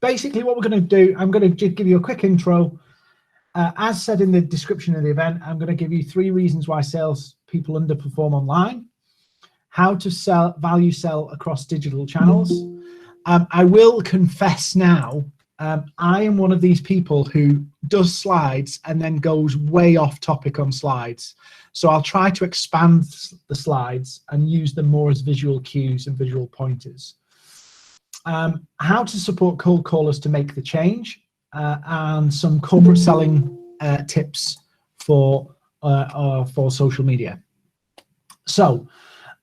basically what we're going to do, I'm going to just give you a quick intro. As said in the description of the event, I'm going to give you 3 reasons why sales people underperform online, how to value sell across digital channels. I will confess now, I am one of these people who does slides and then goes way off topic on slides. So I'll try to expand the slides and use them more as visual cues and visual pointers. How to support cold callers to make the change, and some corporate selling tips for social media. So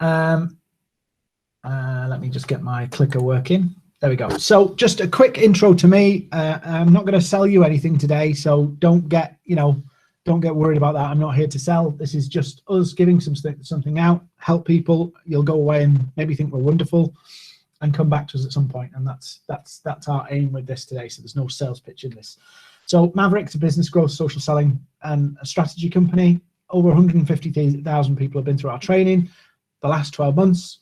let me just get my clicker working. There we go. So just a quick intro to me. I'm not going to sell you anything today, so don't get worried about that. I'm not here to sell. This is just us giving something out, help people. You'll go away and maybe think we're wonderful and come back to us at some point. And that's our aim with this today. So there's no sales pitch in this. So Mavericks, a business growth, social selling and a strategy company. Over 150,000 people have been through our training. The last 12 months,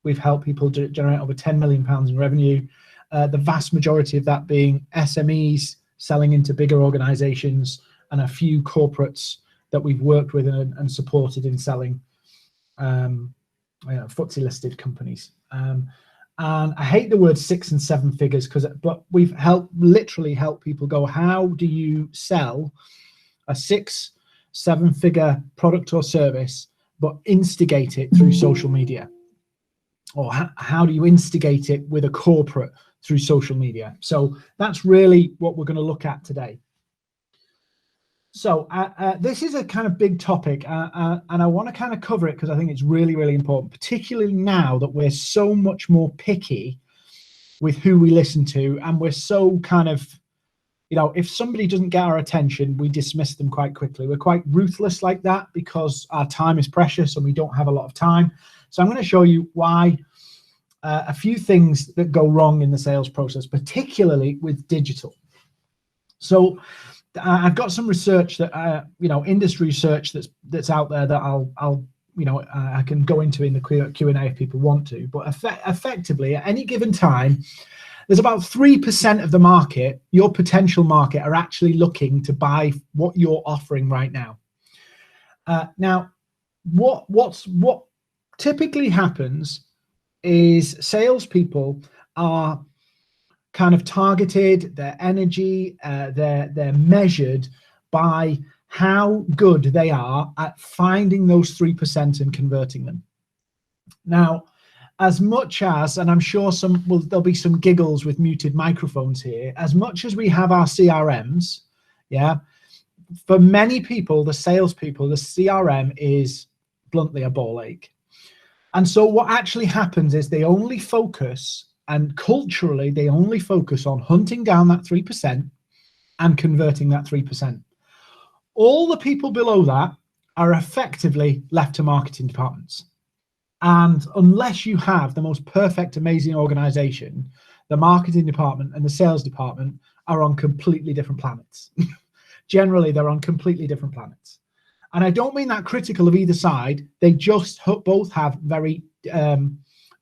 we've helped people generate over £10 million in revenue. The vast majority of that being SMEs selling into bigger organizations, and a few corporates that we've worked with and supported in selling FTSE listed companies. And I hate the word 6 and 7 figures, but we've literally helped people go, how do you sell a 6-7 figure product or service, but instigate it through social media? Or how do you instigate it with a corporate through social media? So that's really what we're going to look at today. So this is a kind of big topic, and I want to kind of cover it because I think it's really, really important, particularly now that we're so much more picky with who we listen to, and we're so kind of, if somebody doesn't get our attention, we dismiss them quite quickly. We're quite ruthless like that because our time is precious and we don't have a lot of time. So I'm going to show you why a few things that go wrong in the sales process, particularly with digital. So I've got some research that industry research that's out there that I can go into in the Q&A if people want to. But effectively, at any given time, there's about 3% of the market, your potential market, are actually looking to buy what you're offering right now. Now, what typically happens is salespeople are kind of targeted, their energy, they're measured by how good they are at finding those 3% and converting them. Now, as much as, and I'm sure there'll be some giggles with muted microphones here, as much as we have our CRMs, yeah, for many people, the salespeople, the CRM is bluntly a ball ache. And so what actually happens is they only focus, and culturally, they only focus on hunting down that 3% and converting that 3%. All the people below that are effectively left to marketing departments. And unless you have the most perfect, amazing organization, the marketing department and the sales department are on completely different planets. Generally, they're on completely different planets. And I don't mean that critical of either side. They just both have very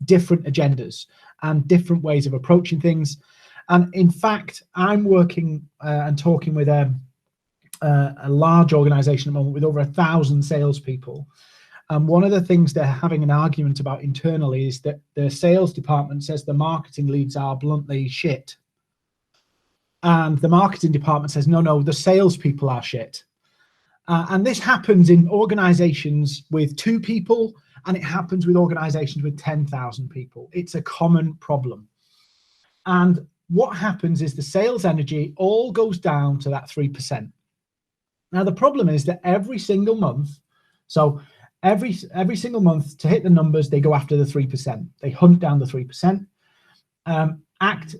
different agendas and different ways of approaching things. And in fact, I'm working and talking with a large organization at the moment with over 1,000 salespeople. And one of the things they're having an argument about internally is that the sales department says the marketing leads are bluntly shit. And the marketing department says, no, the salespeople are shit. And this happens in organizations with 2 people, and it happens with organizations with 10,000 people. It's a common problem. And what happens is the sales energy all goes down to that 3%. Now, the problem is that every single month, so every single month to hit the numbers, they go after the 3%. They hunt down the 3%.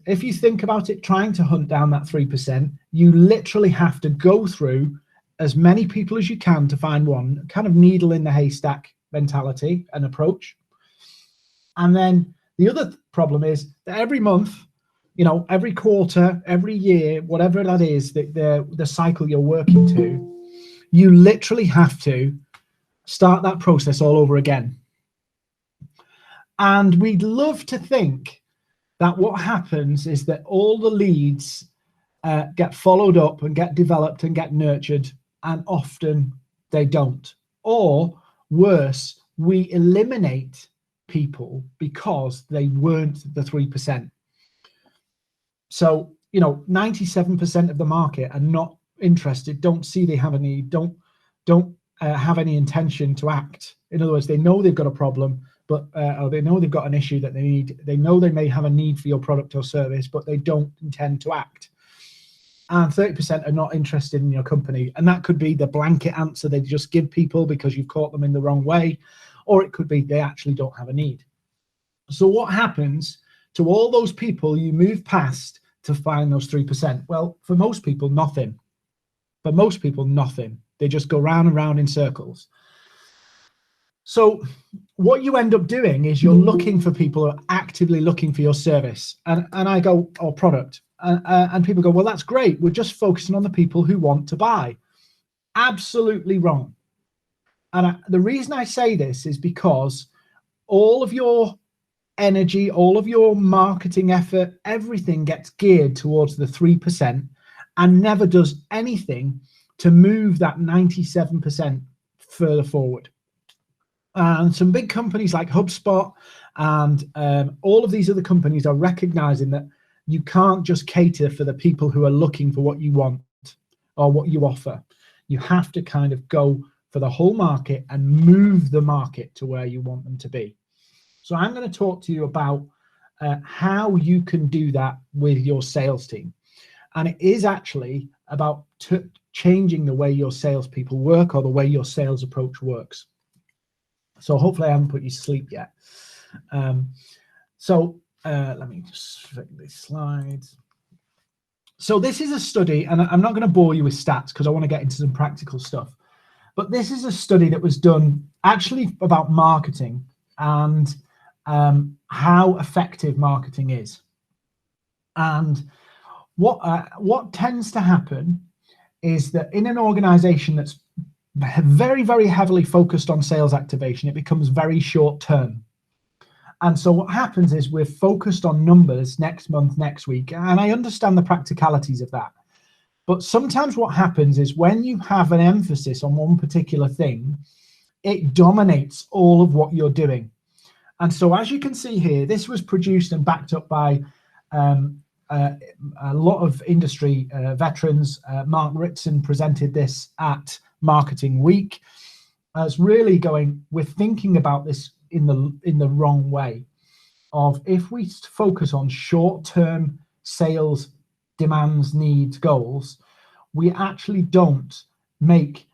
If you think about it, trying to hunt down that 3%, you literally have to go through as many people as you can to find one, kind of needle in the haystack mentality and approach. And then the other problem is that every month, every quarter, every year, whatever that is, the cycle you're working to, you literally have to start that process all over again. And we'd love to think that what happens is that all the leads get followed up and get developed and get nurtured, and often they don't. Or worse, we eliminate people because they weren't the 3%. So, 97% of the market are not interested, don't see they have a need, don't have any intention to act. In other words, they know they've got a problem, but or they know they've got an issue that they need. They know they may have a need for your product or service, but they don't intend to act. And 30% are not interested in your company. And that could be the blanket answer they just give people because you've caught them in the wrong way, or it could be they actually don't have a need. So what happens to all those people you move past to find those 3%? Well, for most people, nothing. For most people, nothing. They just go round and round in circles. So what you end up doing is you're looking for people who are actively looking for your service. And I go, or product. And people go, well, that's great. We're just focusing on the people who want to buy. Absolutely wrong. And the reason I say this is because all of your energy, all of your marketing effort, everything gets geared towards the 3% and never does anything to move that 97% further forward. And some big companies like HubSpot and all of these other companies are recognizing that you can't just cater for the people who are looking for what you want or what you offer. You have to kind of go for the whole market and move the market to where you want them to be. So I'm going to talk to you about how you can do that with your sales team. And it is actually about changing the way your salespeople work or the way your sales approach works. So hopefully I haven't put you to sleep yet. Let me just fix these slides. So this is a study, and I'm not going to bore you with stats because I want to get into some practical stuff. But this is a study that was done actually about marketing and how effective marketing is. And what tends to happen is that in an organization that's very, very heavily focused on sales activation, it becomes very short term. And so what happens is we're focused on numbers next month, next week, and I understand the practicalities of that. But sometimes what happens is when you have an emphasis on one particular thing, it dominates all of what you're doing. And so as you can see here, this was produced and backed up by a lot of industry veterans. Mark Ritson presented this at Marketing Week as really going, we're thinking about this in the wrong way of if we focus on short-term sales demands, needs, goals, we actually don't make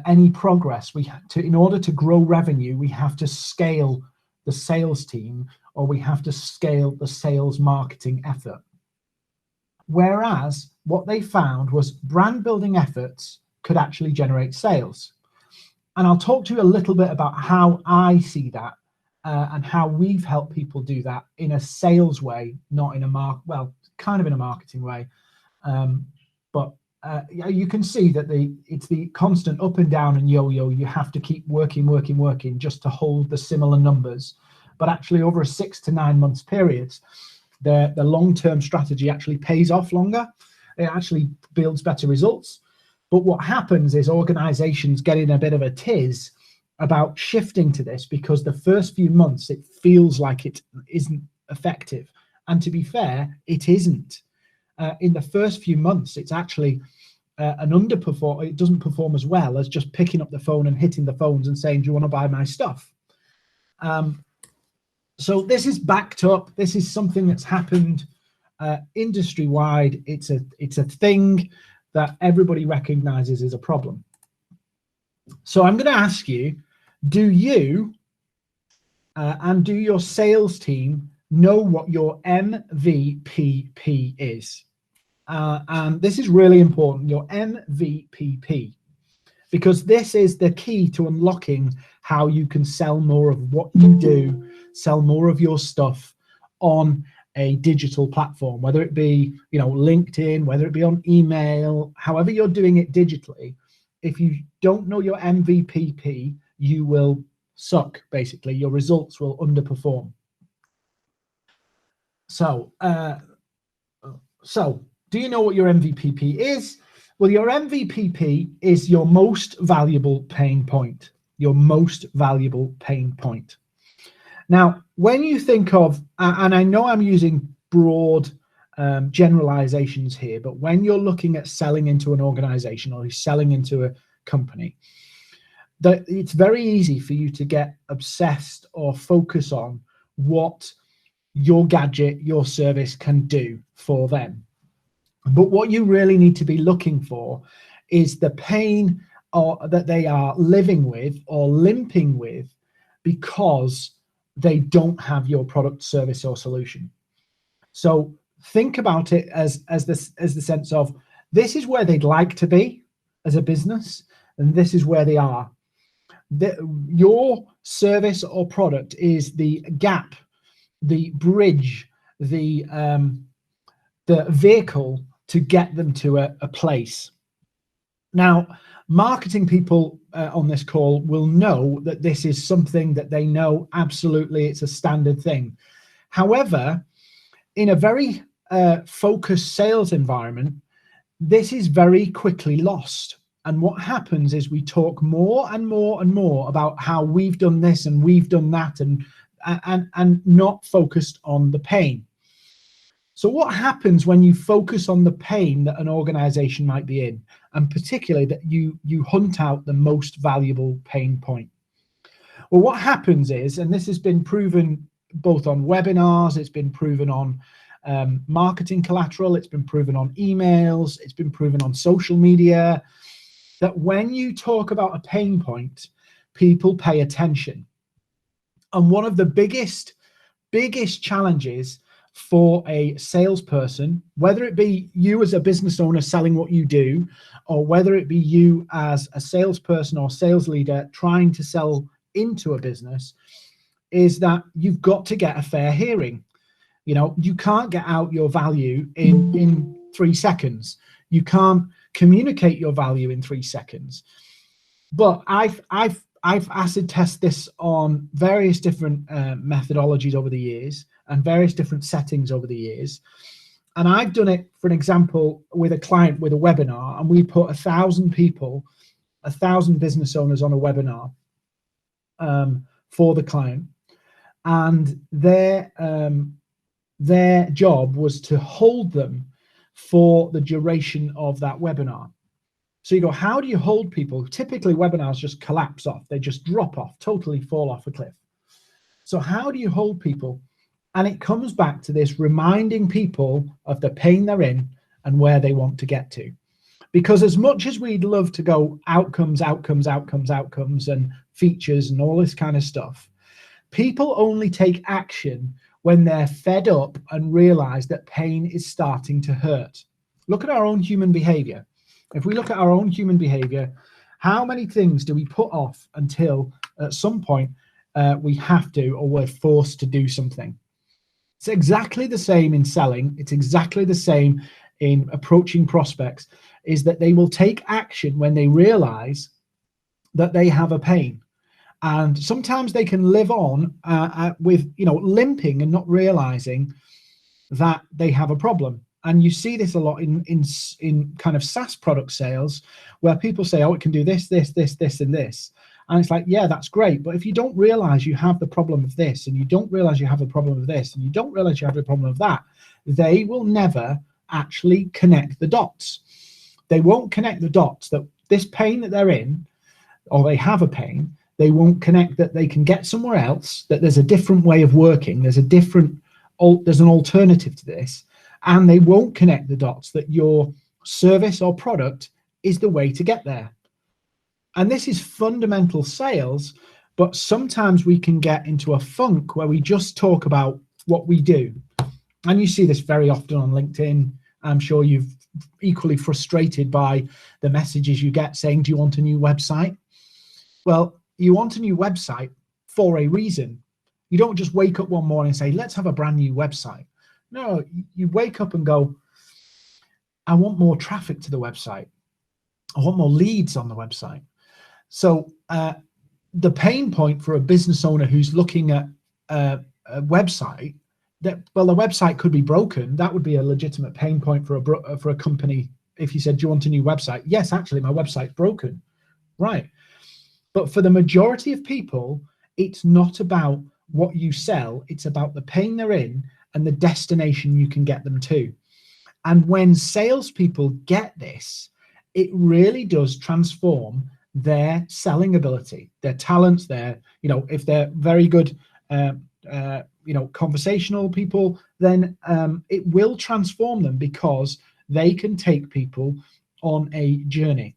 any progress. In order to grow revenue, we have to scale the sales team or we have to scale the sales marketing effort. Whereas what they found was brand building efforts could actually generate sales. And I'll talk to you a little bit about how I see that and how we've helped people do that in a sales way, not in a kind of in a marketing way. But you can see that it's the constant up and down and yo-yo. You have to keep working just to hold the similar numbers. But actually over a 6 to 9 months period, the long-term strategy actually pays off longer. It actually builds better results. But what happens is organizations get in a bit of a tiz about shifting to this because the first few months it feels like it isn't effective. And to be fair, it isn't. In the first few months, it's actually an underperform. It doesn't perform as well as just picking up the phone and hitting the phones and saying, do you want to buy my stuff? So this is backed up. This is something that's happened industry-wide. It's a thing that everybody recognizes as a problem. So I'm going to ask you, do you and do your sales team know what your MVPP is? And this is really important, your MVPP, because this is the key to unlocking how you can sell more of what you do, sell more of your stuff on a digital platform, whether it be, LinkedIn, whether it be on email, however you're doing it digitally. If you don't know your MVPP, you will suck, basically. Your results will underperform. So, do you know what your MVPP is? Well, your MVPP is your most valuable pain point. Your most valuable pain point. Now, when you think of, and I know I'm using broad generalizations here, but when you're looking at selling into an organization or you're selling into a company, that it's very easy for you to get obsessed or focus on what your gadget, your service can do for them. But what you really need to be looking for is the pain that they are living with or limping with because they don't have your product, service, or solution. So think about it as the sense of, this is where they'd like to be as a business, and this is where they are. Your service or product is the gap, the bridge, the vehicle to get them to a place. Now, marketing people on this call will know that this is something that they know absolutely, it's a standard thing. However, in a very focused sales environment, this is very quickly lost. And what happens is we talk more and more and more about how we've done this and we've done that, and not focused on the pain. So what happens when you focus on the pain that an organization might be in, and particularly that you hunt out the most valuable pain point? Well, what happens is, and this has been proven both on webinars, it's been proven on marketing collateral, it's been proven on emails, it's been proven on social media, that when you talk about a pain point, people pay attention. And one of the biggest challenges for a salesperson, whether it be you as a business owner selling what you do, or whether it be you as a salesperson or sales leader trying to sell into a business, is that you've got to get a fair hearing. You know, you can't get out your value in 3 seconds. You can't communicate your value in 3 seconds. But I've acid tested this on various different methodologies over the years and various different settings over the years. And I've done it, for an example, with a client with a webinar, and we put 1,000 people, 1,000 business owners on a webinar for the client. And their job was to hold them for the duration of that webinar. So you go, how do you hold people? Typically webinars just collapse off. They just drop off, totally fall off a cliff. So how do you hold people? And it comes back to this, reminding people of the pain they're in and where they want to get to. Because as much as we'd love to go outcomes, and features and all this kind of stuff, people only take action when they're fed up and realize that pain is starting to hurt. Look at our own human behavior. If we look at our own human behavior, how many things do we put off until at some point we have to, or we're forced to do something? It's exactly the same in selling. It's exactly the same in approaching prospects, is that they will take action when they realize that they have a pain. And sometimes they can live on with, limping and not realizing that they have a problem. And you see this a lot in kind of SaaS product sales, where people say, oh, it can do this, this, this, this, and this. And it's like, yeah, that's great. But if you don't realize you have the problem of this, and you don't realize you have the problem of this, and you don't realize you have the problem of that, they will never actually connect the dots. They won't connect the dots that this pain that they're in, or they have a pain, they won't connect that they can get somewhere else, that there's a different way of working, there's an alternative to this, and they won't connect the dots that your service or product is the way to get there. And this is fundamental sales, but sometimes we can get into a funk where we just talk about what we do. And you see this very often on LinkedIn. I'm sure you're equally frustrated by the messages you get saying, do you want a new website? Well, you want a new website for a reason. You don't just wake up one morning and say, let's have a brand new website. No, you wake up and go, I want more traffic to the website. I want more leads on the website. So the pain point for a business owner who's looking at a website well, the website could be broken. That would be a legitimate pain point for a company. If you said, do you want a new website? Yes, actually, my website's broken. Right. But for the majority of people, it's not about what you sell. It's about the pain they're in and the destination you can get them to. And when salespeople get this, it really does transform their selling ability, their talents, if they're very good, conversational people, then it will transform them because they can take people on a journey.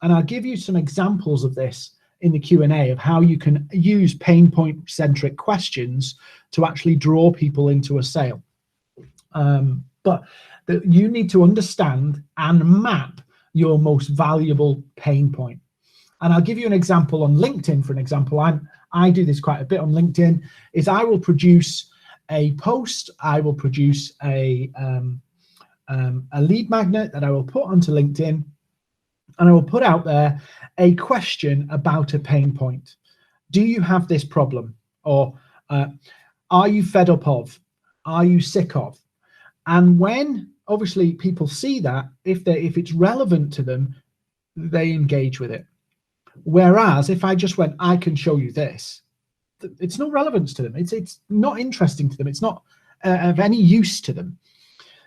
And I'll give you some examples of this in the Q&A of how you can use pain point centric questions to actually draw people into a sale. But you need to understand and map your most valuable pain point. And I'll give you an example on LinkedIn. For an example, I do this quite a bit on LinkedIn, is I will produce a post, I will produce a lead magnet that I will put onto LinkedIn, and I will put out there a question about a pain point. Do you have this problem? Or are you fed up of? Are you sick of? And when obviously people see that, if it's relevant to them, they engage with it. Whereas if I just went, I can show you this, it's no relevance to them. It's not interesting to them. It's not of any use to them.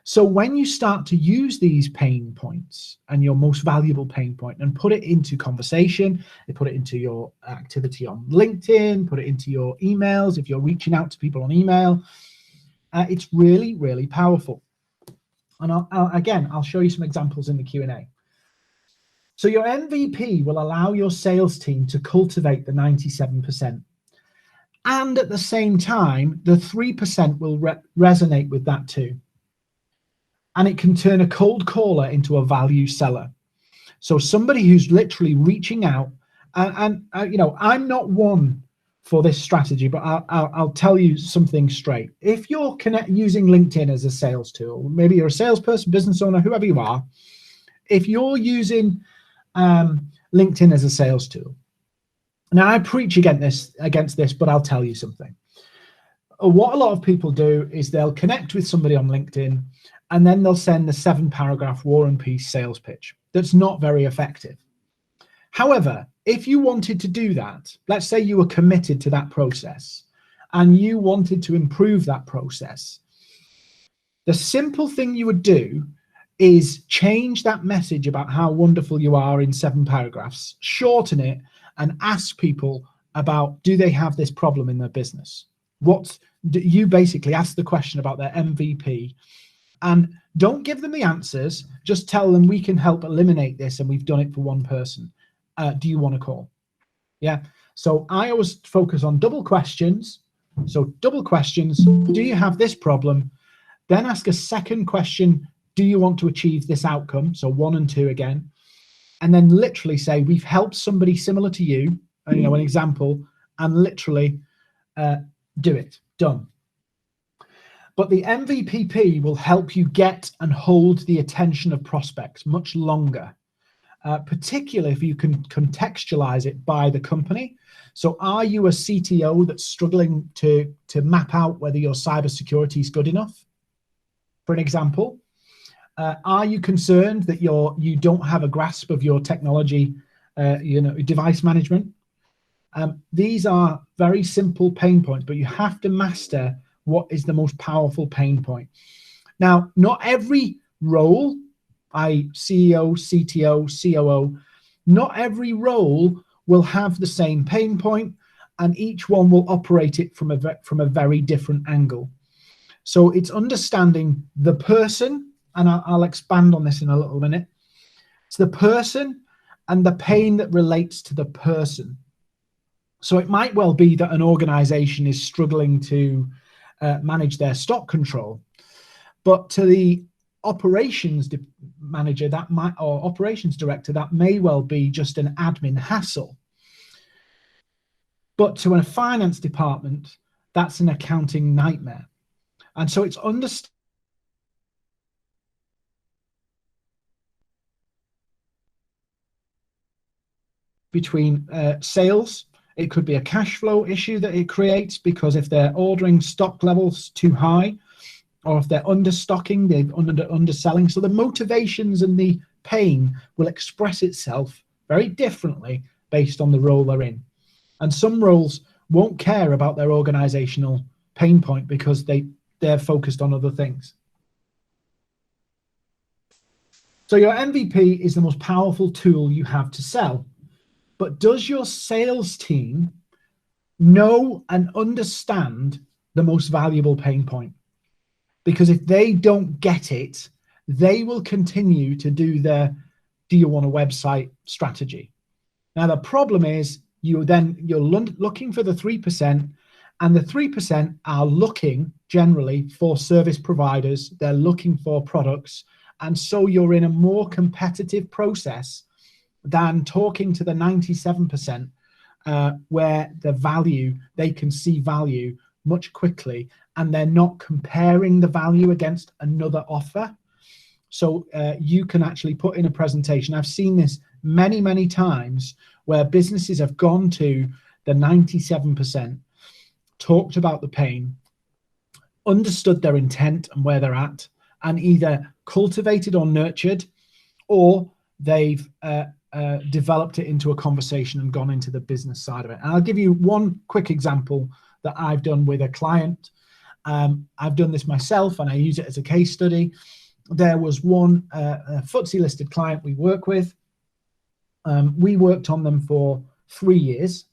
So when you start to use these pain points and your most valuable pain point and put it into conversation, you put it into your activity on LinkedIn, put it into your emails, if you're reaching out to people on email, it's really, really powerful. And I'll show you some examples in the Q&A. So your MVP will allow your sales team to cultivate the 97%. And at the same time, the 3% will resonate with that too. And it can turn a cold caller into a value seller. So somebody who's literally reaching out, and I'm not one for this strategy, but I'll tell you something straight. If you're using LinkedIn as a sales tool, maybe you're a salesperson, business owner, whoever you are, if you're using LinkedIn as a sales tool, now I preach against this, but I'll tell you something. What a lot of people do is they'll connect with somebody on LinkedIn and then they'll send the 7-paragraph War and Peace sales pitch. That's not very effective. However, if you wanted to do that, let's say you were committed to that process and you wanted to improve that process, the simple thing you would do is change that message about how wonderful you are in 7 paragraphs, shorten it, and ask people about, do they have this problem in their business? You basically ask the question about their MVP, and don't give them the answers, just tell them we can help eliminate this and we've done it for one person. Do you want to call? Yeah. So I always focus on double questions. So double questions, do you have this problem? Then ask a second question, do you want to achieve this outcome? So 1 and 2 again. And then literally say, we've helped somebody similar to you, an example, and literally do it, done. But the MVPP will help you get and hold the attention of prospects much longer, particularly if you can contextualize it by the company. So are you a CTO that's struggling to map out whether your cybersecurity is good enough? For an example, are you concerned that you don't have a grasp of your technology, device management? These are very simple pain points, but you have to master what is the most powerful pain point. Now, not every role, CEO, CTO, COO, not every role will have the same pain point, and each one will operate it from a very different angle. So it's understanding the person, and I'll expand on this in a little minute. It's the person and the pain that relates to the person. So it might well be that an organization is struggling to manage their stock control, but to the operations manager or operations director, that may well be just an admin hassle. But to a finance department, that's an accounting nightmare. And so it's understanding between sales, It could be a cash flow issue that it creates, because if they're ordering stock levels too high, or if they're understocking, they're underselling. So the motivations and the pain will express itself very differently based on the role they're in. And some roles won't care about their organizational pain point because they're focused on other things. So your MVP is the most powerful tool you have to sell. But does your sales team know and understand the most valuable pain point? Because if they don't get it, they will continue to do their "do you want a website" strategy. Now, the problem is you're looking for the 3%, and the 3% are looking generally for service providers. They're looking for products. And so you're in a more competitive process than talking to the 97%, where they can see value much quickly, and they're not comparing the value against another offer. So you can actually put in a presentation. I've seen this many, many times where businesses have gone to the 97%, talked about the pain, understood their intent and where they're at, and either cultivated or nurtured, or they've developed it into a conversation and gone into the business side of it. And I'll give you one quick example that I've done with a client. I've done this myself, and I use it as a case study. There was one FTSE listed client we work with. We worked on them for 3 years.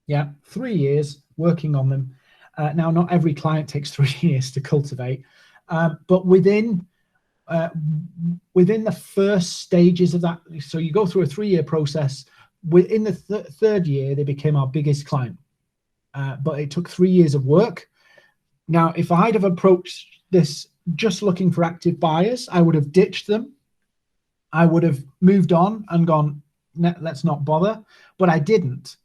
Yeah, 3 years working on them. Now, not every client takes 3 years to cultivate, but within the first stages of that, so you go through a 3-year process. Within the third year, they became our biggest client. But it took 3 years of work. Now, if I'd have approached this just looking for active buyers, I would have ditched them. I would have moved on and gone, let's not bother. But I didn't.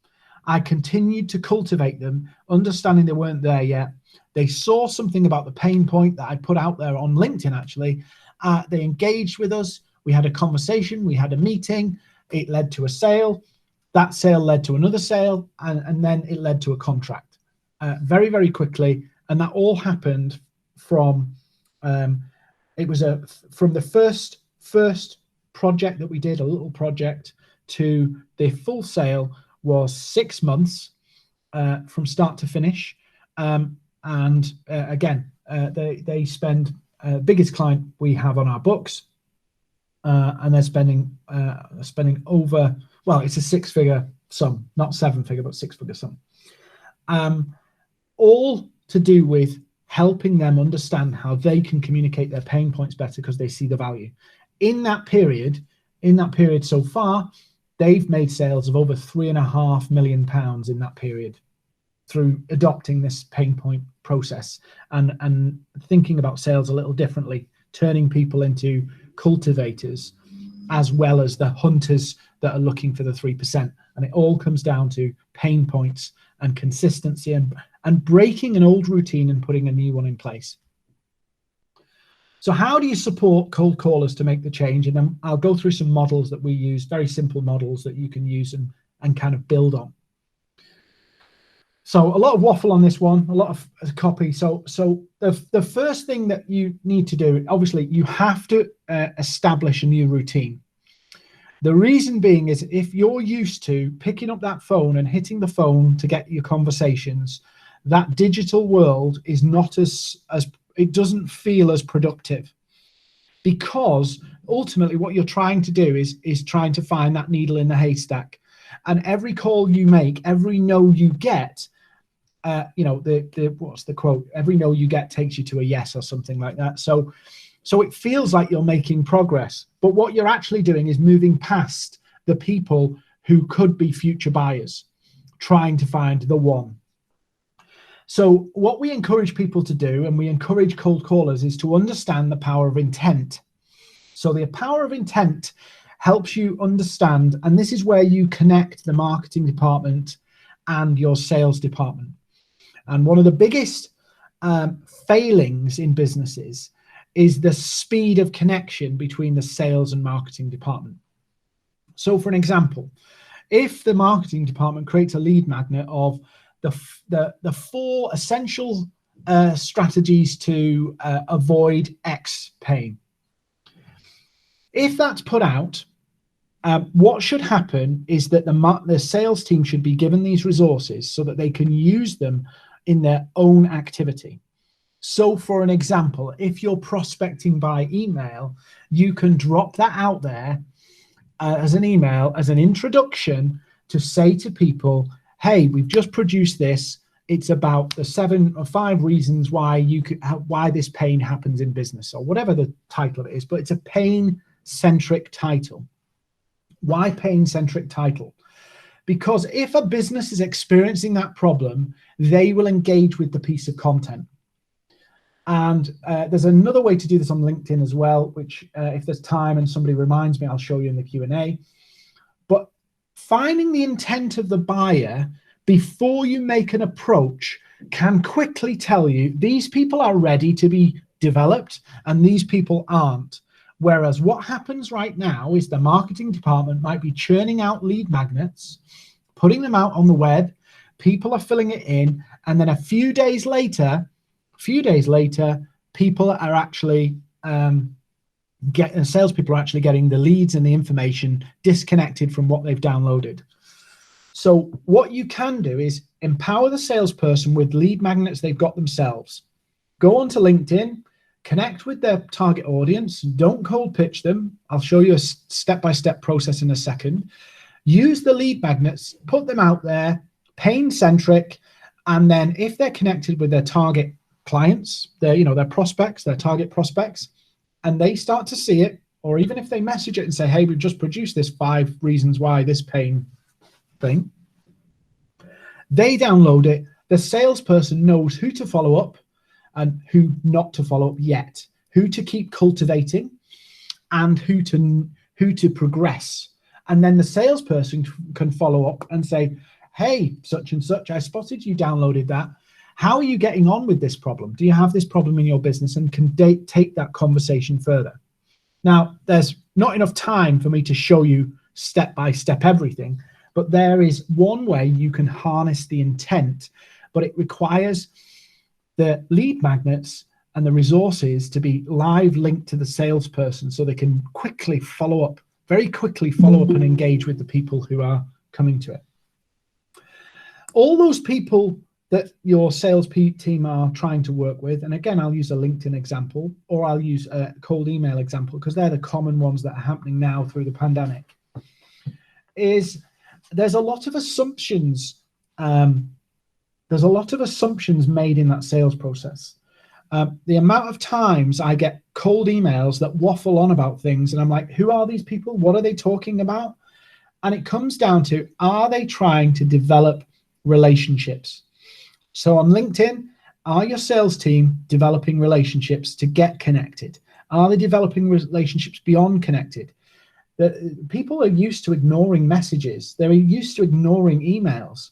I continued to cultivate them, understanding they weren't there yet. They saw something about the pain point that I put out there on LinkedIn, actually. They engaged with us. We had a conversation. We had a meeting. It led to a sale. That sale led to another sale, and then it led to a contract very, very quickly. And that all happened from from the first project that we did, a little project, to the full sale was 6 months from start to finish. Again, they spend biggest client we have on our books, and they're spending over, well, it's a 6-figure sum, not 7-figure, but 6-figure sum. All to do with helping them understand how they can communicate their pain points better because they see the value. In that period so far, they've made sales of over £3.5 million in that period through adopting this pain point process and thinking about sales a little differently, turning people into cultivators as well as the hunters that are looking for the 3%. And it all comes down to pain points and consistency and breaking an old routine and putting a new one in place. So how do you support cold callers to make the change? And then I'll go through some models that we use, very simple models that you can use and kind of build on. So a lot of waffle on this one, a lot of copy. So the first thing that you need to do, obviously, you have to establish a new routine. The reason being is if you're used to picking up that phone and hitting the phone to get your conversations, that digital world is not as it doesn't feel as productive, because ultimately what you're trying to do is trying to find that needle in the haystack. And every call you make, every no you get, what's the quote? Every no you get takes you to a yes, or something like that. So it feels like you're making progress, but what you're actually doing is moving past the people who could be future buyers, trying to find the one. So what we encourage people to do, and we encourage cold callers, is to understand the power of intent. So the power of intent helps you understand, and this is where you connect the marketing department and your sales department. And one of the biggest failings in businesses is the speed of connection between the sales and marketing department. So for an example, If the marketing department creates a lead magnet of the 4 essential strategies to avoid X pain, if that's put out, what should happen is that the sales team should be given these resources so that they can use them in their own activity. So for an example, if you're prospecting by email, you can drop that out there as an email, as an introduction to say to people, hey, we've just produced this. It's about the 7 or 5 reasons why why this pain happens in business, or whatever the title is, but it's a pain-centric title. Why pain-centric title? Because if a business is experiencing that problem, they will engage with the piece of content. And there's another way to do this on LinkedIn as well, which if there's time and somebody reminds me, I'll show you in the Q&A. But finding the intent of the buyer before you make an approach can quickly tell you these people are ready to be developed and these people aren't. Whereas what happens right now is the marketing department might be churning out lead magnets, putting them out on the web, people are filling it in, and then a few days later, people are actually salespeople are actually getting the leads and the information disconnected from what they've downloaded. So what you can do is empower the salesperson with lead magnets they've got themselves. Go onto LinkedIn, connect with their target audience. Don't cold pitch them. I'll show you a step-by-step process in a second. Use the lead magnets, put them out there, pain-centric, and then if they're connected with their target clients, their prospects, their target prospects, and they start to see it, or even if they message it and say, hey, we've just produced this 5 reasons why this pain thing, they download it. The salesperson knows who to follow up and who not to follow up yet, who to keep cultivating and who to progress. And then the salesperson can follow up and say, hey, such and such, I spotted you downloaded that. How are you getting on with this problem? Do you have this problem in your business? And can take that conversation further. Now, there's not enough time for me to show you step by step everything, but there is one way you can harness the intent, but it requires the lead magnets and the resources to be live linked to the salesperson so they can very quickly follow up and engage with the people who are coming to it. All those people that your sales team are trying to work with, and again, I'll use a LinkedIn example or I'll use a cold email example because they're the common ones that are happening now through the pandemic, is there's a lot of assumptions. There's a lot of assumptions made in that sales process. The amount of times I get cold emails that waffle on about things and I'm like, who are these people? What are they talking about? And it comes down to, are they trying to develop relationships? So on LinkedIn, are your sales team developing relationships to get connected? Are they developing relationships beyond connected? People are used to ignoring messages. They're used to ignoring emails.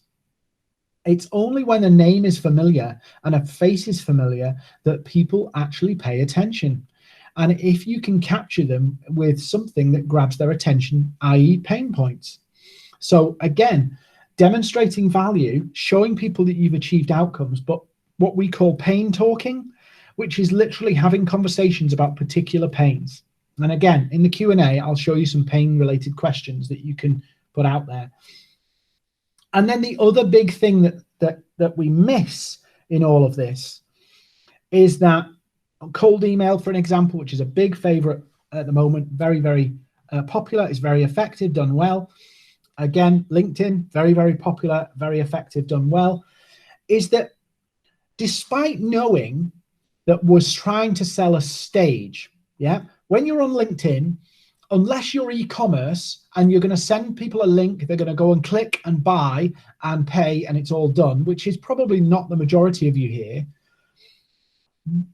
It's only when a name is familiar and a face is familiar that people actually pay attention. And if you can capture them with something that grabs their attention, i.e. pain points. So again, demonstrating value, showing people that you've achieved outcomes, but what we call pain talking, which is literally having conversations about particular pains. And again, in the Q&A, I'll show you some pain-related questions that you can put out there. And then the other big thing that we miss in all of this is that cold email, for an example, which is a big favorite at the moment, very, very popular, is very effective, done well. Again, LinkedIn, very, very popular, very effective, done well, is that despite knowing that we're trying to sell a stage, when you're on LinkedIn, unless you're e-commerce and you're going to send people a link, they're going to go and click and buy and pay and it's all done, which is probably not the majority of you here.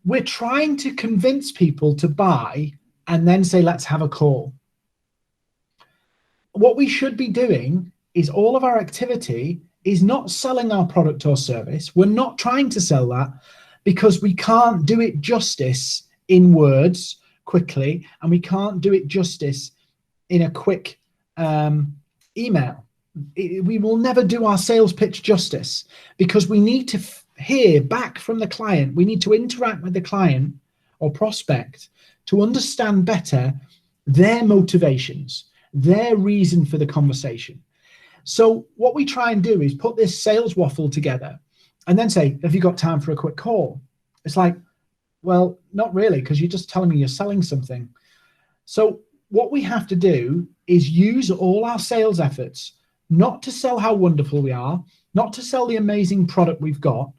We're trying to convince people to buy and then say, let's have a call. What we should be doing is all of our activity is not selling our product or service. We're not trying to sell that because we can't do it justice in words quickly, and we can't do it justice in a quick email. we will never do our sales pitch justice, because we need to hear back from the client. We need to interact with the client or prospect to understand better their motivations, their reason for the conversation. So what we try and do is put this sales waffle together and then say, have you got time for a quick call? It's like, well, not really, because you're just telling me you're selling something. So what we have to do is use all our sales efforts, not to sell how wonderful we are, not to sell the amazing product we've got,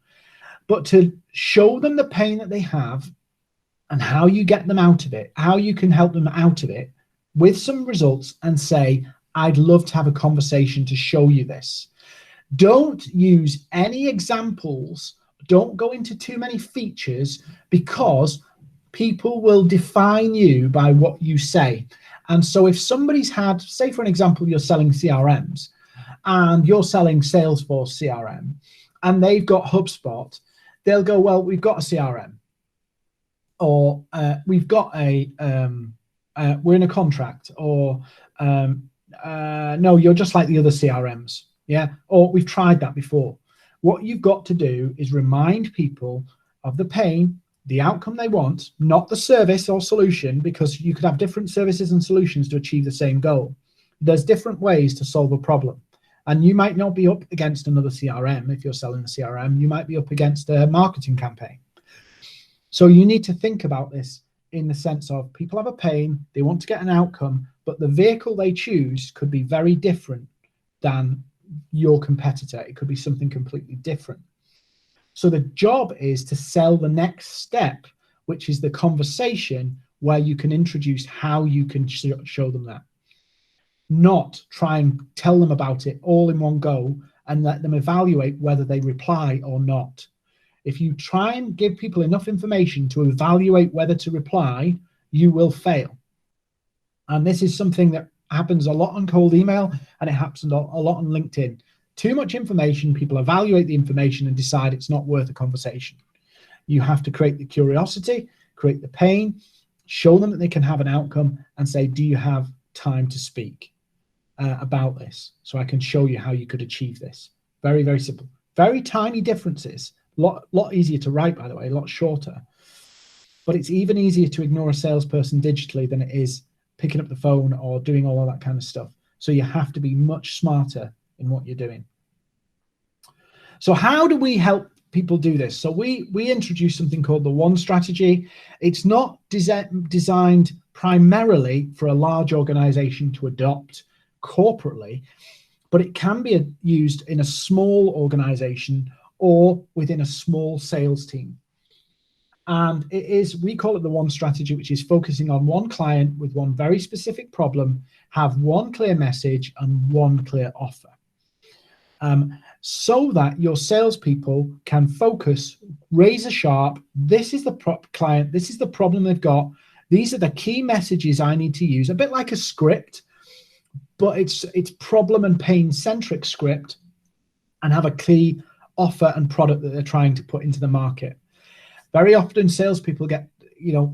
but to show them the pain that they have and how you get them out of it, how you can help them out of it with some results, and say, I'd love to have a conversation to show you this. Don't use any examples. Don't go into too many features, because people will define you by what you say. And so if somebody's had, say for an example, you're selling CRMs and you're selling Salesforce CRM and they've got HubSpot, they'll go, well, we've got a CRM, or we've got a, we're in a contract, or no, you're just like the other CRMs. Yeah. Or we've tried that before. What you've got to do is remind people of the pain, the outcome they want, not the service or solution, because you could have different services and solutions to achieve the same goal. There's different ways to solve a problem. And you might not be up against another CRM. If you're selling a CRM, you might be up against a marketing campaign. So you need to think about this in the sense of, people have a pain, they want to get an outcome, but the vehicle they choose could be very different than your competitor. It could be something completely different. So the job is to sell the next step, which is the conversation where you can introduce how you can show them that. Not try and tell them about it all in one go and let them evaluate whether they reply or not. If you try and give people enough information to evaluate whether to reply, you will fail. And this is something that happens a lot on cold email, and it happens a lot on LinkedIn. Too much information, people evaluate the information and decide it's not worth a conversation. You have to create the curiosity, create the pain, show them that they can have an outcome, and say, do you have time to speak about this, so I can show you how you could achieve this? Very, very simple. Very tiny differences. Lot easier to write, by the way, a lot shorter. But it's even easier to ignore a salesperson digitally than it is picking up the phone or doing all of that kind of stuff. So you have to be much smarter in what you're doing. So how do we help people do this? So we introduce something called the One Strategy. It's not designed primarily for a large organization to adopt corporately, but it can be used in a small organization or within a small sales team. And it is, we call it the One Strategy, which is focusing on one client with one very specific problem, have one clear message and one clear offer. So that your salespeople can focus, razor sharp. This is the client, this is the problem they've got. These are the key messages I need to use, a bit like a script, but it's problem and pain centric script, and have a key offer and product that they're trying to put into the market. Very often salespeople get,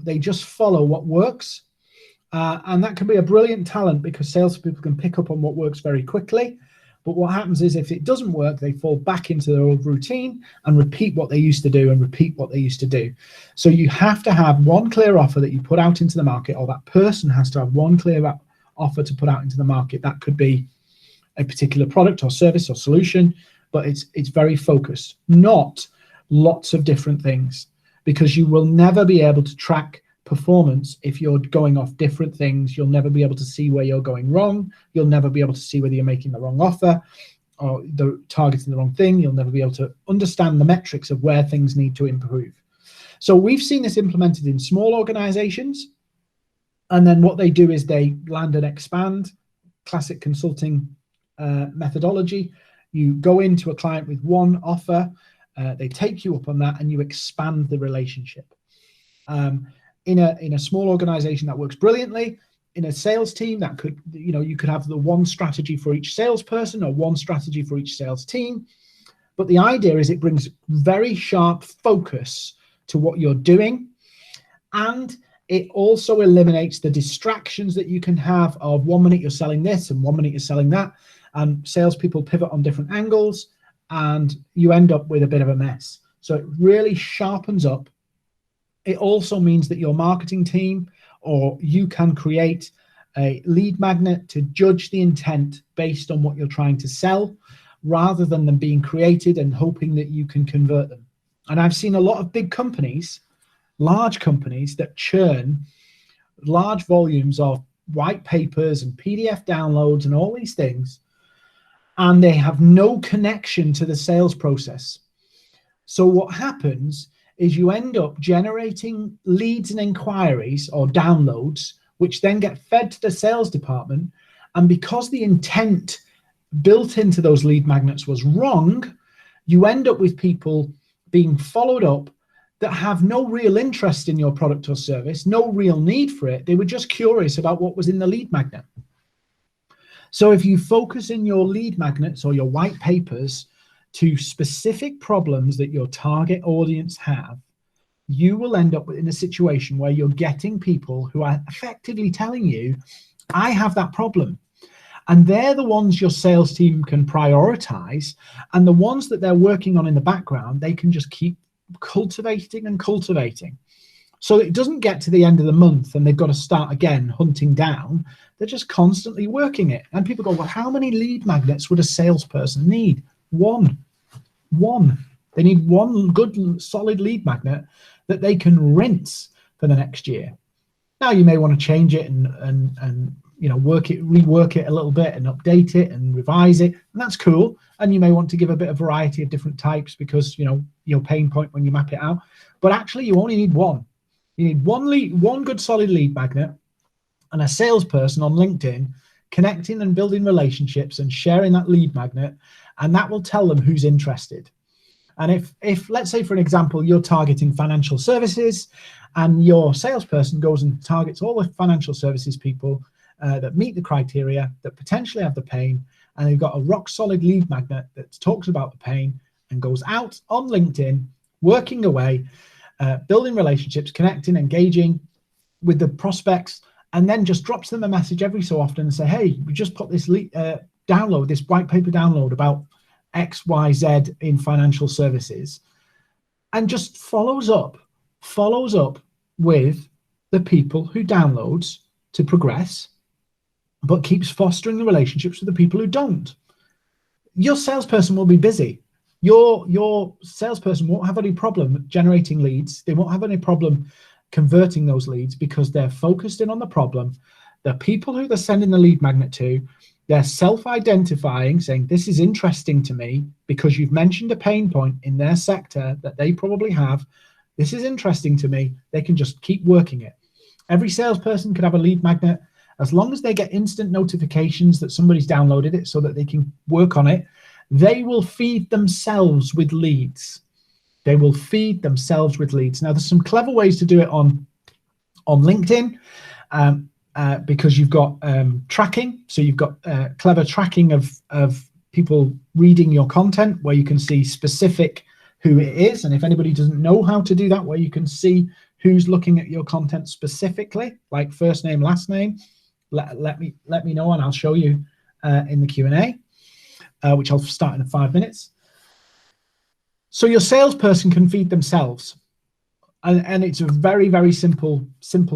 they just follow what works. And that can be a brilliant talent, because salespeople can pick up on what works very quickly. But what happens is, if it doesn't work, they fall back into their old routine and repeat what they used to do and repeat what they used to do. So you have to have one clear offer that you put out into the market, or that person has to have one clear offer to put out into the market. That could be a particular product or service or solution, but it's very focused, not lots of different things, because you will never be able to track performance if you're going off different things. You'll never be able to see where you're going wrong. You'll never be able to see whether you're making the wrong offer or targeting the wrong thing. You'll never be able to understand the metrics of where things need to improve. So we've seen this implemented in small organizations. And then what they do is they land and expand, classic consulting methodology. You go into a client with one offer, they take you up on that, and you expand the relationship. In a small organization, that works brilliantly. In a sales team, that could, you could have the one strategy for each salesperson or one strategy for each sales team. But the idea is it brings very sharp focus to what you're doing, and it also eliminates the distractions that you can have of 1 minute you're selling this and 1 minute you're selling that. and salespeople pivot on different angles, and you end up with a bit of a mess. So it really sharpens up. It also means that your marketing team or you can create a lead magnet to judge the intent based on what you're trying to sell, rather than them being created and hoping that you can convert them. And I've seen a lot of big companies, large companies, that churn large volumes of white papers and PDF downloads and all these things, and they have no connection to the sales process. So what happens is you end up generating leads and inquiries or downloads, which then get fed to the sales department. And because the intent built into those lead magnets was wrong, you end up with people being followed up that have no real interest in your product or service, no real need for it. They were just curious about what was in the lead magnet. So if you focus in your lead magnets or your white papers to specific problems that your target audience have, you will end up in a situation where you're getting people who are effectively telling you, I have that problem. And they're the ones your sales team can prioritize, and the ones that they're working on in the background, they can just keep cultivating and cultivating. So it doesn't get to the end of the month and they've got to start again hunting down. They're just constantly working it. And people go, well, how many lead magnets would a salesperson need? One. They need one good solid lead magnet that they can rinse for the next year. Now you may want to change it and you know, rework it a little bit and update it and revise it, and that's cool. And you may want to give a bit of variety of different types because, you know, your pain point when you map it out. But actually you only need one. You need one good solid lead magnet, and a salesperson on LinkedIn connecting and building relationships and sharing that lead magnet, and that will tell them who's interested. And if let's say, for an example, you're targeting financial services and your salesperson goes and targets all the financial services people that meet the criteria, that potentially have the pain, and they've got a rock solid lead magnet that talks about the pain and goes out on LinkedIn, working away, building relationships, connecting, engaging with the prospects, and then just drops them a message every so often and say, hey, we just put this download, this white paper download about XYZ in financial services, and just follows up with the people who downloads to progress, but keeps fostering the relationships with the people who don't. Your salesperson will be busy. Your salesperson won't have any problem generating leads. They won't have any problem converting those leads because they're focused in on the problem. The people who they're sending the lead magnet to, they're self-identifying, saying, this is interesting to me because you've mentioned a pain point in their sector that they probably have. This is interesting to me. They can just keep working it. Every salesperson could have a lead magnet as long as they get instant notifications that somebody's downloaded it so that they can work on it. They will feed themselves with leads. They will feed themselves with leads. Now, there's some clever ways to do it on LinkedIn. Because you've got tracking. So you've got clever tracking of people reading your content where you can see specific who it is. And if anybody doesn't know how to do that, where you can see who's looking at your content specifically, like first name, last name, let me know and I'll show you in the Q&A, which I'll start in 5 minutes. So your salesperson can feed themselves. And it's a very, very simple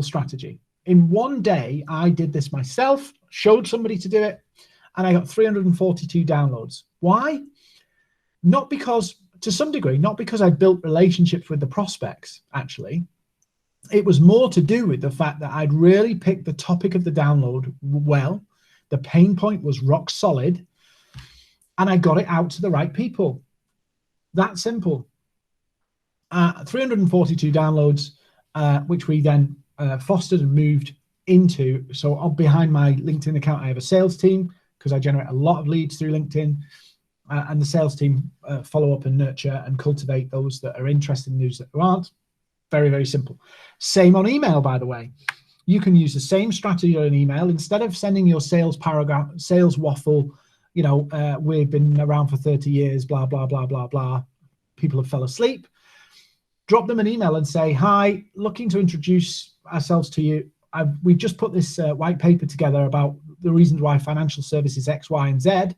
strategy. In one day, I did this myself, showed somebody to do it, and I got 342 downloads. Why? Not because, to some degree, not because I built relationships with the prospects, actually. It was more to do with the fact that I'd really picked the topic of the download well. The pain point was rock solid, and I got it out to the right people. That simple. 342 downloads, which we then fostered and moved into. So behind my LinkedIn account, I have a sales team because I generate a lot of leads through LinkedIn, and the sales team follow up and nurture and cultivate those that are interested in news that aren't. Very, very simple. Same on email, by the way. You can use the same strategy on email. Instead of sending your sales paragraph, sales waffle, you know, we've been around for 30 years, blah, blah, blah, blah, blah. People have fell asleep. Drop them an email and say, hi, looking to introduce ourselves to you. We've just put this white paper together about the reasons why financial services X, Y, and Z.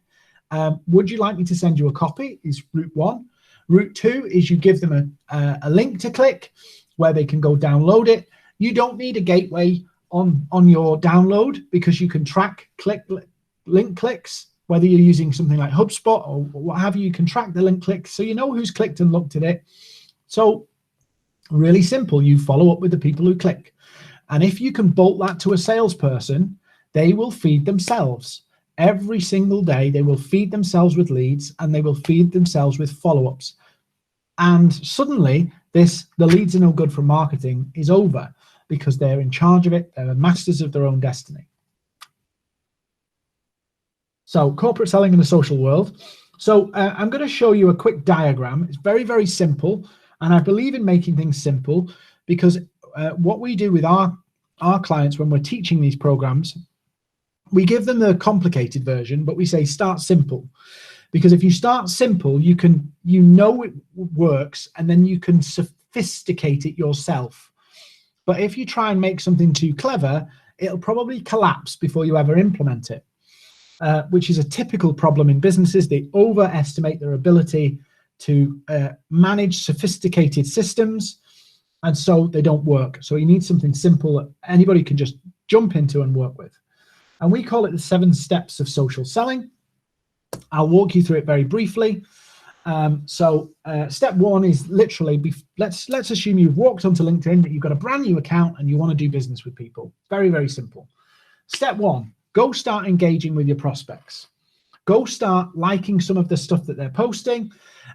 Would you like me to send you a copy? Is route one. Route two is you give them a link to click where they can go download it. You don't need a gateway on your download because you can track link clicks, whether you're using something like HubSpot or what have you. You can track the link clicks so you know who's clicked and looked at it. So really simple, you follow up with the people who click. And if you can bolt that to a salesperson, they will feed themselves. Every single day, they will feed themselves with leads and they will feed themselves with follow-ups. And suddenly, the leads are no good for marketing is over because they're in charge of it. They're the masters of their own destiny. So corporate selling in the social world. So I'm going to show you a quick diagram. It's very, very simple. And I believe in making things simple because what we do with our clients when we're teaching these programs, we give them the complicated version, but we say start simple. Because if you start simple, you know it works, and then you can sophisticate it yourself. But if you try and make something too clever, it'll probably collapse before you ever implement it, which is a typical problem in businesses. They overestimate their ability to manage sophisticated systems, and so they don't work. So you need something simple that anybody can just jump into and work with. And we call it the 7 steps of social selling. I'll walk you through it very briefly. Step 1 is literally, let's assume you've walked onto LinkedIn, that you've got a brand new account and you want to do business with people. Very, very simple. Step 1, go start engaging with your prospects. Go start liking some of the stuff that they're posting.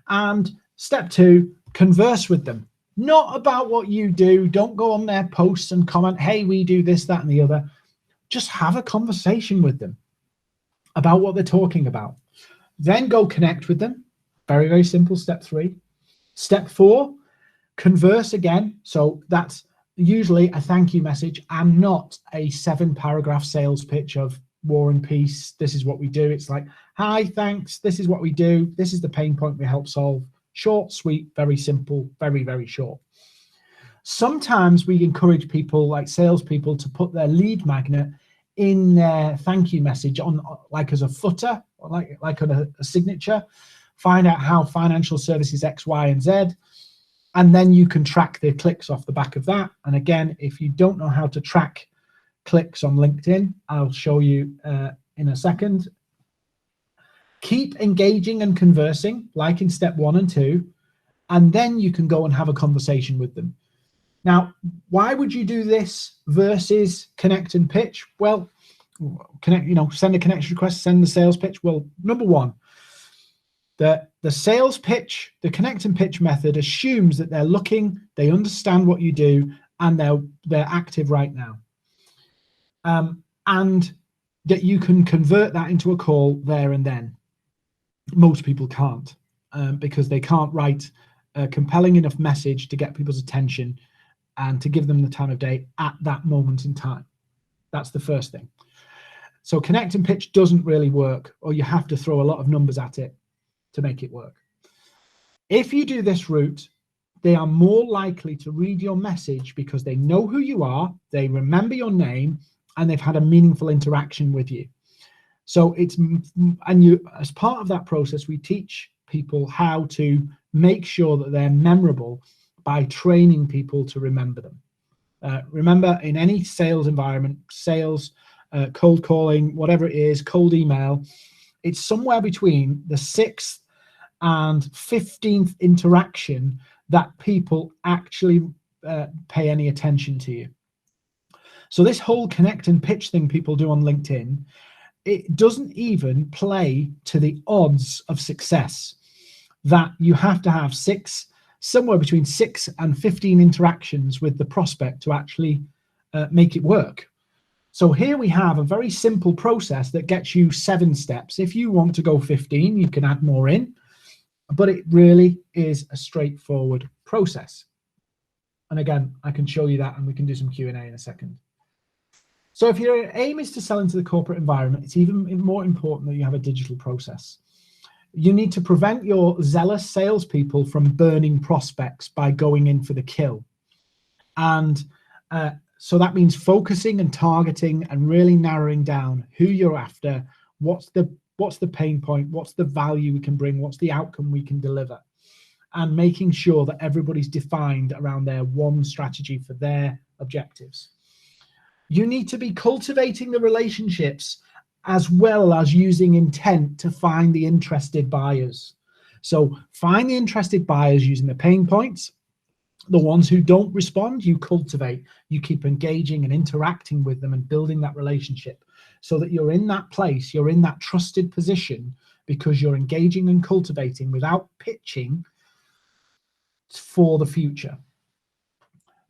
And step 2, converse with them. Not about what you do. Don't go on their posts and comment, hey, we do this, that, and the other. Just have a conversation with them about what they're talking about. Then go connect with them. Very, very simple, step 3. Step 4, converse again. So that's usually a thank you message and not a 7-paragraph sales pitch of War and Peace. This is what we do. It's like, hi, thanks. This is what we do. This is the pain point we help solve. Short, sweet, very simple, very, very short. Sometimes we encourage people, like salespeople, to put their lead magnet in their thank you message on, like as a footer, or like on a signature. Find out how financial services X, Y, and Z, and then you can track the clicks off the back of that. And again, if you don't know how to track clicks on LinkedIn, I'll show you in a second. Keep engaging and conversing, like in step 1 and 2, and then you can go and have a conversation with them. Now, why would you do this versus connect and pitch? Well, send a connection request, send the sales pitch. Well, number 1, the sales pitch, the connect and pitch method assumes that they're looking, they understand what you do, and they're active right now. And that you can convert that into a call there and then. Most people can't because they can't write a compelling enough message to get people's attention and to give them the time of day at that moment in time. That's the first thing. So connect and pitch doesn't really work, or you have to throw a lot of numbers at it to make it work. If you do this route, they are more likely to read your message because they know who you are, they remember your name, and they've had a meaningful interaction with you. So as part of that process, we teach people how to make sure that they're memorable by training people to remember them. Remember, in any sales environment, sales, cold calling, whatever it is, cold email, it's somewhere between the 6th and 15th interaction that people actually pay any attention to you. So this whole connect and pitch thing people do on LinkedIn, it doesn't even play to the odds of success, that you have to have somewhere between 6 and 15 interactions with the prospect to actually make it work. So here we have a very simple process that gets you 7 steps. If you want to go 15, you can add more in, but it really is a straightforward process. And again, I can show you that, and we can do some Q&A in a second. So if your aim is to sell into the corporate environment, it's even more important that you have a digital process. You need to prevent your zealous salespeople from burning prospects by going in for the kill. And so that means focusing and targeting and really narrowing down who you're after, what's the what's the pain point, what's the value we can bring, what's the outcome we can deliver, and making sure that everybody's defined around their one strategy for their objectives. You need to be cultivating the relationships as well as using intent to find the interested buyers. So find the interested buyers using the pain points. The ones who don't respond, you cultivate. You keep engaging and interacting with them and building that relationship so that you're in that place, you're in that trusted position because you're engaging and cultivating without pitching for the future.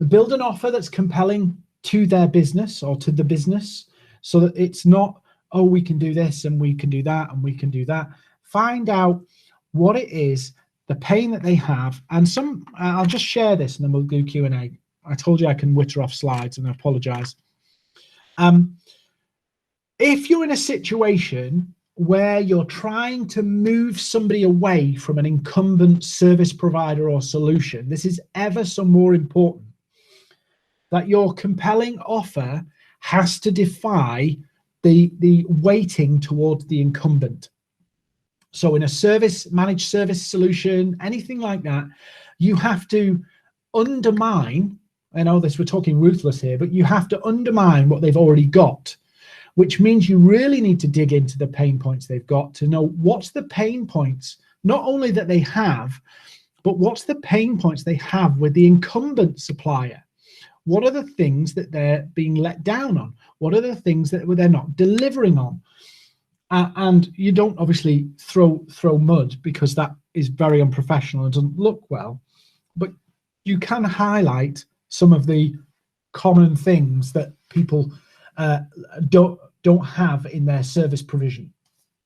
Build an offer that's compelling to their business or to the business so that it's not, oh, we can do this and we can do that and we can do that. Find out what it is, the pain that they have, and I'll just share this and then we'll do Q&A. I told you I can witter off slides and I apologize. If you're in a situation where you're trying to move somebody away from an incumbent service provider or solution, this is ever so more important, that your compelling offer has to defy the weighting towards the incumbent. So in a managed service solution, anything like that, you have to undermine, I know this, we're talking ruthless here, but you have to undermine what they've already got, which means you really need to dig into the pain points they've got to know what's the pain points, not only that they have, but what's the pain points they have with the incumbent supplier. What are the things that they're being let down on? What are the things that they're not delivering on? And you don't obviously throw mud because that is very unprofessional and doesn't look well, but you can highlight some of the common things that people don't have in their service provision,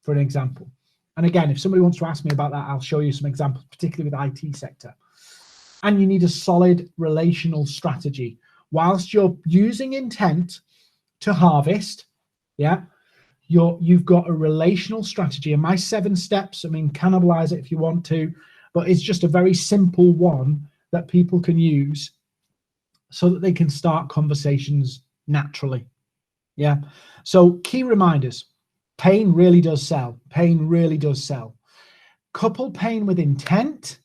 for an example. And again, if somebody wants to ask me about that, I'll show you some examples, particularly with the IT sector. And you need a solid relational strategy. Whilst you're using intent to harvest, yeah, you've got a relational strategy. And my 7 steps, I mean, cannibalize it if you want to, but it's just a very simple one that people can use so that they can start conversations naturally. Yeah. So key reminders: pain really does sell. Pain really does sell. Couple pain with intent,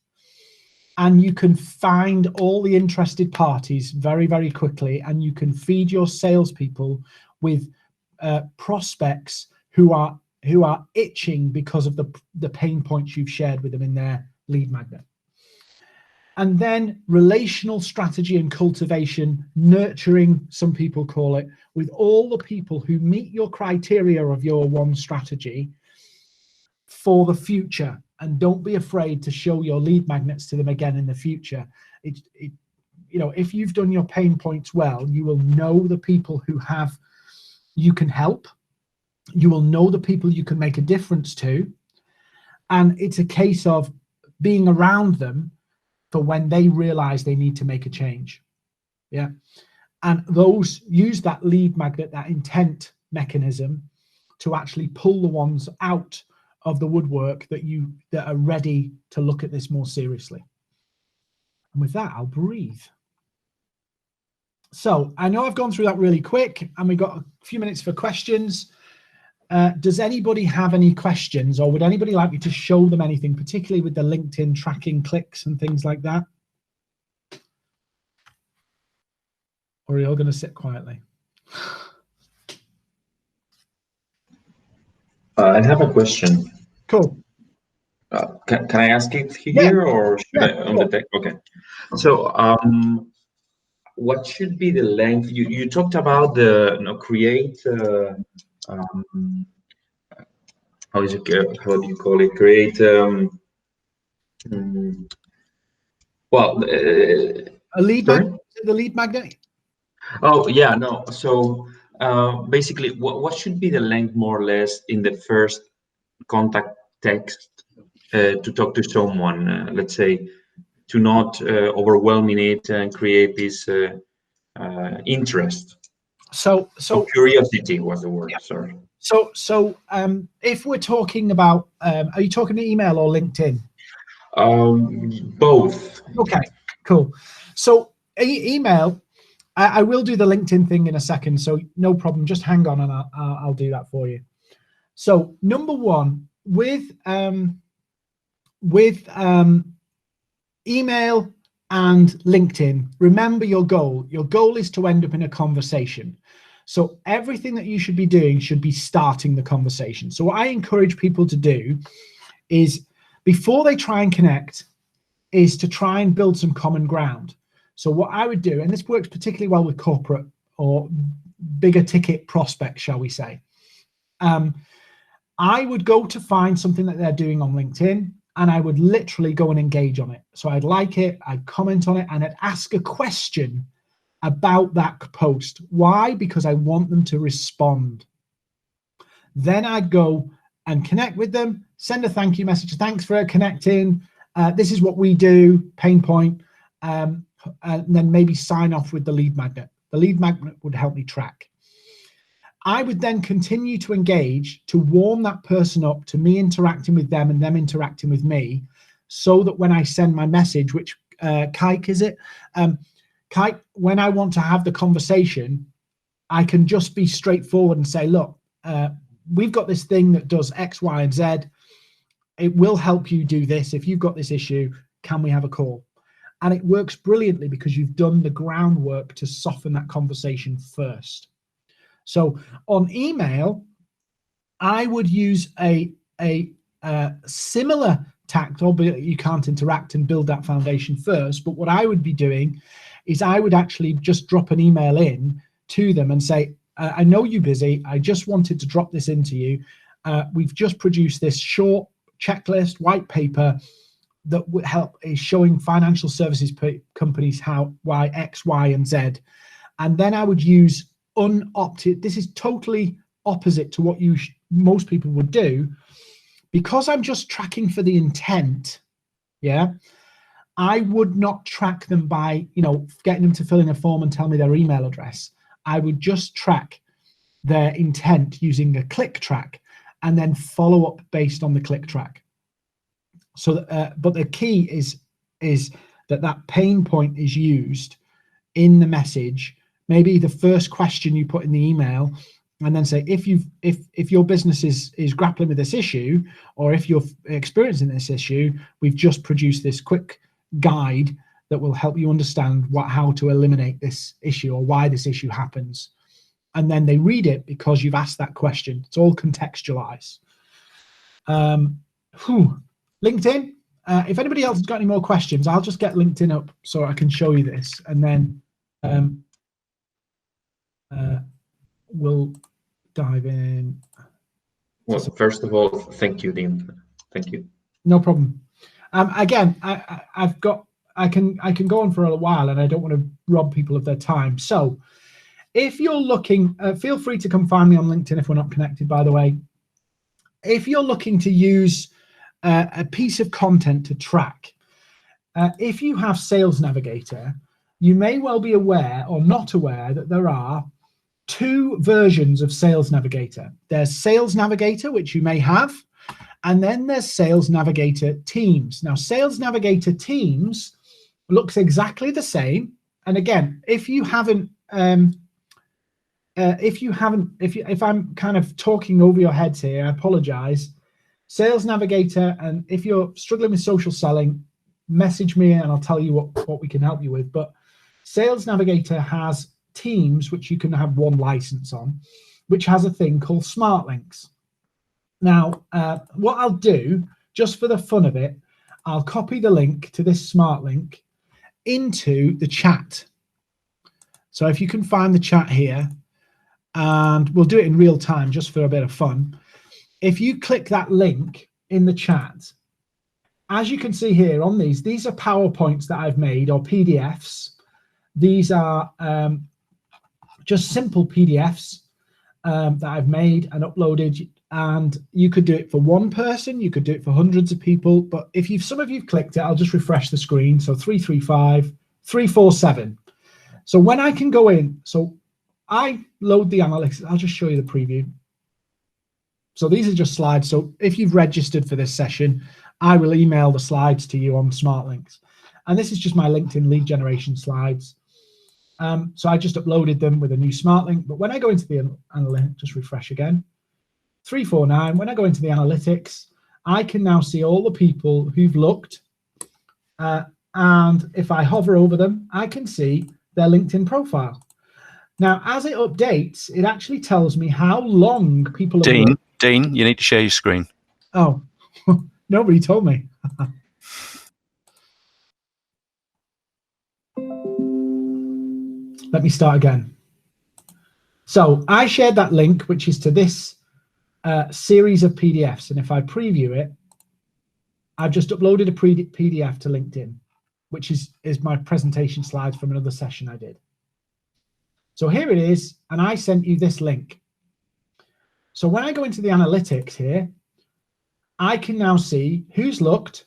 and you can find all the interested parties very, very quickly, and you can feed your salespeople with prospects who are itching because of the pain points you've shared with them in their lead magnet. And then relational strategy and cultivation, nurturing, some people call it, with all the people who meet your criteria of your one strategy for the future. And don't be afraid to show your lead magnets to them again in the future. You know, if you've done your pain points well, you will know the people who you can help. You will know the people you can make a difference to. And it's a case of being around them for when they realize they need to make a change. Yeah. And use that lead magnet, that intent mechanism, to actually pull the ones out of the woodwork that are ready to look at this more seriously. And with that, I'll breathe. So I know I've gone through that really quick, and we've got a few minutes for questions. Does anybody have any questions, or would anybody like me to show them anything, particularly with the LinkedIn tracking clicks and things like that? Or are you all going to sit quietly? I have a question. Cool. Can I ask it here, or should I on the deck? Okay. So what should be the length? You talked about the create. How is it? How do you call it? Create. Well, a lead magnet. The lead magnet. Oh yeah, no. So basically, what should be the length, more or less, in the first contact text to talk to someone? Let's say, to not overwhelming it and create this interest. So curiosity was the word. Yeah. Sorry. So if we're talking about, are you talking to email or LinkedIn? Both. Okay, cool. So email, I will do the LinkedIn thing in a second, so no problem. Just hang on and I'll do that for you. So number one, with email and LinkedIn, remember your goal. Your goal is to end up in a conversation. So everything that you should be doing should be starting the conversation. So what I encourage people to do is, before they try and connect, is to try and build some common ground. So what I would do, and this works particularly well with corporate or bigger ticket prospects, shall we say, I would go to find something that they're doing on LinkedIn, and I would literally go and engage on it. So I'd like it, I'd comment on it, and I'd ask a question about that post. Why? Because I want them to respond. Then I'd go and connect with them, send a thank you message. Thanks for connecting. This is what we do, pain point. And then maybe sign off with the lead magnet. The lead magnet would help me track. I would then continue to engage to warm that person up to me interacting with them and them interacting with me, so that when I send my message, which Kike is it? Kike, when I want to have the conversation, I can just be straightforward and say, look, we've got this thing that does X, Y, and Z. It will help you do this. If you've got this issue, can we have a call? And it works brilliantly because you've done the groundwork to soften that conversation first. So on email, I would use a similar tact, albeit you can't interact and build that foundation first. But what I would be doing is I would actually just drop an email in to them and say, I know you're busy. I just wanted to drop this into you. We've just produced this short checklist, white paper, that would help, is showing financial services companies how why X, Y, and Z. And then I would use unopted. This is totally opposite to what most people would do, because I'm just tracking for the intent. Yeah, I would not track them by, getting them to fill in a form and tell me their email address. I would just track their intent using a click track, and then follow up based on the click track. So, but the key is that pain point is used in the message. Maybe the first question you put in the email, and then say, if your business is grappling with this issue, or if you're experiencing this issue, we've just produced this quick guide that will help you understand how to eliminate this issue or why this issue happens. And then they read it because you've asked that question. It's all contextualized. LinkedIn. If anybody else has got any more questions, I'll just get LinkedIn up so I can show you this, and then we'll dive in. Well, first of all, thank you, Dean. Thank you. No problem. Again, I can go on for a while, and I don't want to rob people of their time. So if you're looking, feel free to come find me on LinkedIn if we're not connected, by the way. If you're looking to use a piece of content to track, if you have Sales Navigator, you may well be aware or not aware that there are two versions of Sales Navigator. There's Sales Navigator, which you may have, and then there's Sales Navigator Teams. Now, Sales Navigator Teams looks exactly the same. And again, if I'm kind of talking over your heads here, I apologize. Sales Navigator, and if you're struggling with social selling, message me and I'll tell you what we can help you with. But Sales Navigator has Teams, which you can have one license on, which has a thing called Smart Links. Now, what I'll do, just for the fun of it, I'll copy the link to this Smart Link into the chat. So if you can find the chat here, and we'll do it in real time just for a bit of fun. If you click that link in the chat, as you can see here on these are PowerPoints that I've made, or PDFs. These are just simple PDFs that I've made and uploaded, and you could do it for one person, you could do it for hundreds of people, but if some of you clicked it, I'll just refresh the screen. So 335, 347. So when I can go in, so I load the analytics, I'll just show you the preview. So these are just slides. So if you've registered for this session, I will email the slides to you on Smart Links. And this is just my LinkedIn lead generation slides. So I just uploaded them with a new Smart Link. But when I go into the analytics, just refresh again. 349. When I go into the analytics, I can now see all the people who've looked. And if I hover over them, I can see their LinkedIn profile. Now, as it updates, it actually tells me how long people have looked. Dean, you need to share your screen. Oh, nobody told me. Let me start again. So I shared that link, which is to this series of PDFs. And if I preview it, I've just uploaded a PDF to LinkedIn, which is my presentation slides from another session I did. So here it is, and I sent you this link. So when I go into the analytics here, I can now see who's looked,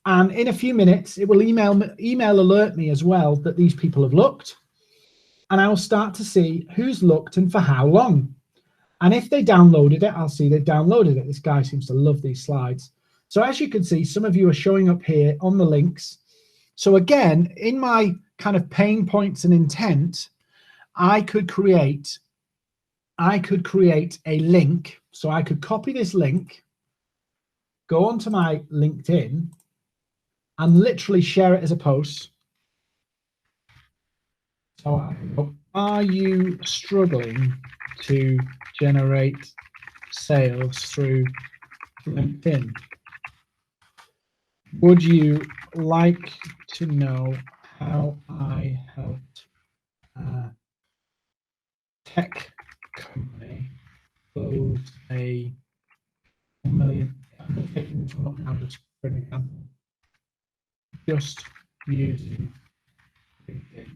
and in a few minutes, it will email alert me as well that these people have looked, and I will start to see who's looked and for how long. And if they downloaded it, I'll see they've downloaded it. This guy seems to love these slides. So as you can see, some of you are showing up here on the links. So again, in my kind of pain points and intent, I could create a link. So I could copy this link, go onto my LinkedIn, and literally share it as a post. So are you struggling to generate sales through LinkedIn? Would you like to know how I helped tech company close a $1 million? Just using LinkedIn.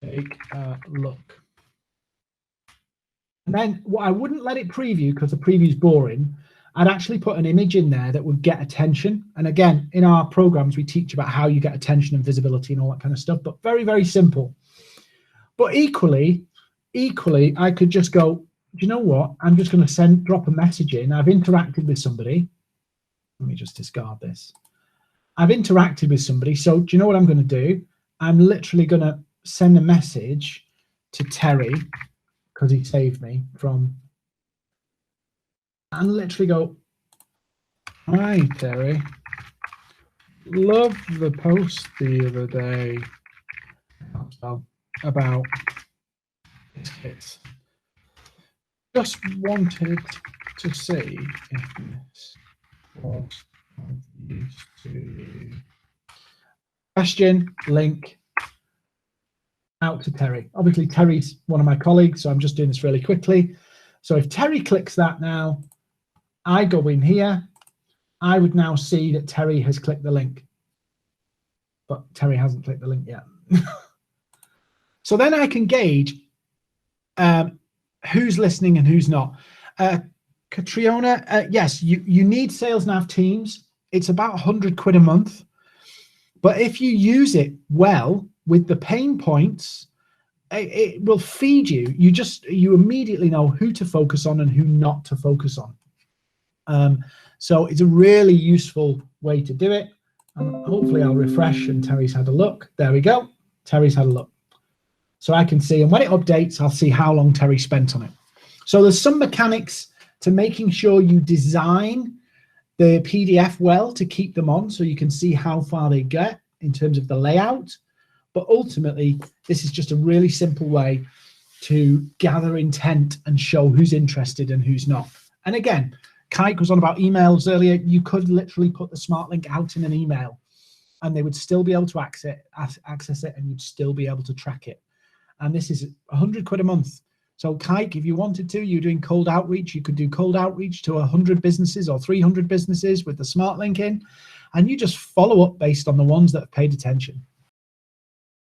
Take a look. And then what I wouldn't let it preview because the preview is boring. I'd actually put an image in there that would get attention. And again, in our programs, we teach about how you get attention and visibility and all that kind of stuff, but very, very simple. But equally, I could just go, do you know what? I'm just going to drop a message in. I've interacted with somebody. Let me just discard this. I've interacted with somebody. So do you know what I'm going to do? I'm literally going to send a message to Terry because he saved me from, and literally go, hi, Terry. Love the post the other day about biscuits. Just wanted to see if this was of use to you. Question, link, out to Terry. Obviously, Terry's one of my colleagues, so I'm just doing this really quickly. So if Terry clicks that now, I go in here, I would now see that Terry has clicked the link. But Terry hasn't clicked the link yet. So then I can gauge who's listening and who's not. Catriona, yes, you need Sales Nav Teams. It's about 100 quid a month. But if you use it well with the pain points, it will feed you. You immediately know who to focus on and who not to focus on. So it's a really useful way to do it. And hopefully I'll refresh and Terry's had a look. There we go. Terry's had a look. So I can see, and when it updates, I'll see how long Terry spent on it. So there's some mechanics to making sure you design the PDF well to keep them on so you can see how far they get in terms of the layout. But ultimately, this is just a really simple way to gather intent and show who's interested and who's not. And again, Kike was on about emails earlier. You could literally put the smart link out in an email and they would still be able to access it and you'd still be able to track it. And this is 100 quid a month. So Kike, if you wanted to, you're doing cold outreach, you could do cold outreach to 100 businesses or 300 businesses with the smart link in, and you just follow up based on the ones that have paid attention.